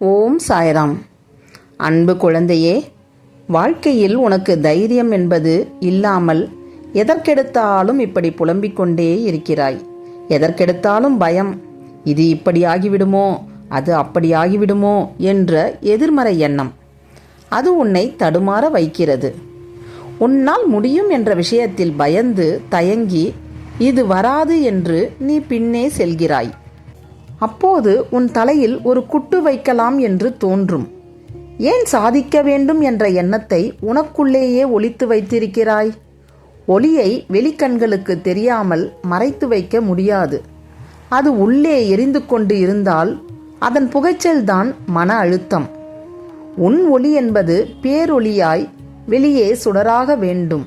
ஓம் சாய்ராம். அன்பு குழந்தையே, வாழ்க்கையில் உனக்கு தைரியம் என்பது இல்லாமல் எதற்கெடுத்தாலும் இப்படி புலம்பிக் கொண்டே இருக்கிறாய். எதற்கெடுத்தாலும் பயம். இது இப்படி ஆகிவிடுமோ, அது அப்படி ஆகிவிடுமோ என்ற எதிர்மறை எண்ணம். அது உன்னை தடுமாற வைக்கிறது. உன்னால் முடியும் என்ற விஷயத்தில் பயந்து தயங்கி இது வராது என்று நீ பின்னே செல்கிறாய். அப்போது உன் தலையில் ஒரு குட்டு வைக்கலாம் என்று தோன்றும். ஏன் சாதிக்க வேண்டும் என்ற எண்ணத்தை உனக்குள்ளேயே ஒளித்து வைத்திருக்கிறாய்? ஒளியை வெளிக்கண்களுக்கு தெரியாமல் மறைத்து வைக்க முடியாது. அது உள்ளே எரிந்து கொண்டு இருந்தால் அதன் புகைச்சல்தான் மன அழுத்தம். உன் ஒளி என்பது பேரொளியாய் வெளியே சுடராக வேண்டும்.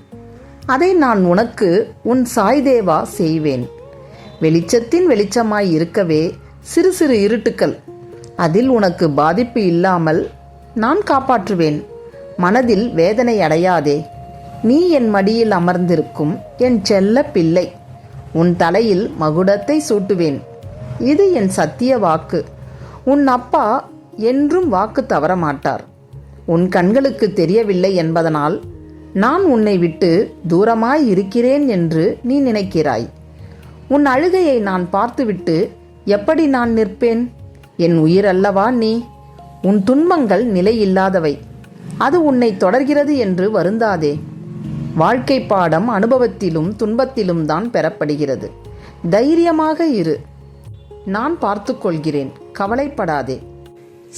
அதை நான் உனக்கு உன் சாய்தேவா செய்வேன். வெளிச்சத்தின் வெளிச்சமாய் இருக்கவே சிறு சிறு இருட்டுக்கள், அதில் உனக்கு பாதிப்பு இல்லாமல் நான் காப்பாற்றுவேன். மனதில் வேதனை அடையாதே. நீ என் மடியில் அமர்ந்திருக்கும் என் செல்ல பிள்ளை. உன் தலையில் மகுடத்தை சூட்டுவேன். இது என் சத்திய வாக்கு. உன் அப்பா என்றும் வாக்கு தவற மாட்டார். உன் கண்களுக்கு தெரியவில்லை என்பதனால் நான் உன்னை விட்டு தூரமாய் இருக்கிறேன் என்று நீ நினைக்கிறாய். உன் அழுகையை நான் பார்த்துவிட்டு எப்படி நான் நிற்பேன்? என் உயிர் அல்லவா நீ? உன் துன்பங்கள் நிலையில்லாதவை. அது உன்னை தொடர்கிறது என்று வருந்தாதே. வாழ்க்கை பாடம் அனுபவத்திலும் துன்பத்திலும் தான் பெறப்படுகிறது. தைரியமாக இரு. நான் பார்த்து கொள்கிறேன். கவலைப்படாதே.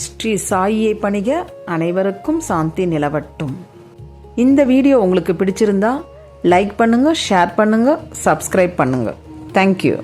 ஸ்ரீ சாயியை பணிக. அனைவருக்கும் சாந்தி நிலவட்டும். இந்த வீடியோ உங்களுக்கு பிடிச்சிருந்தா லைக் பண்ணுங்க, ஷேர் பண்ணுங்க, சப்ஸ்கிரைப் பண்ணுங்க. தேங்க்யூ.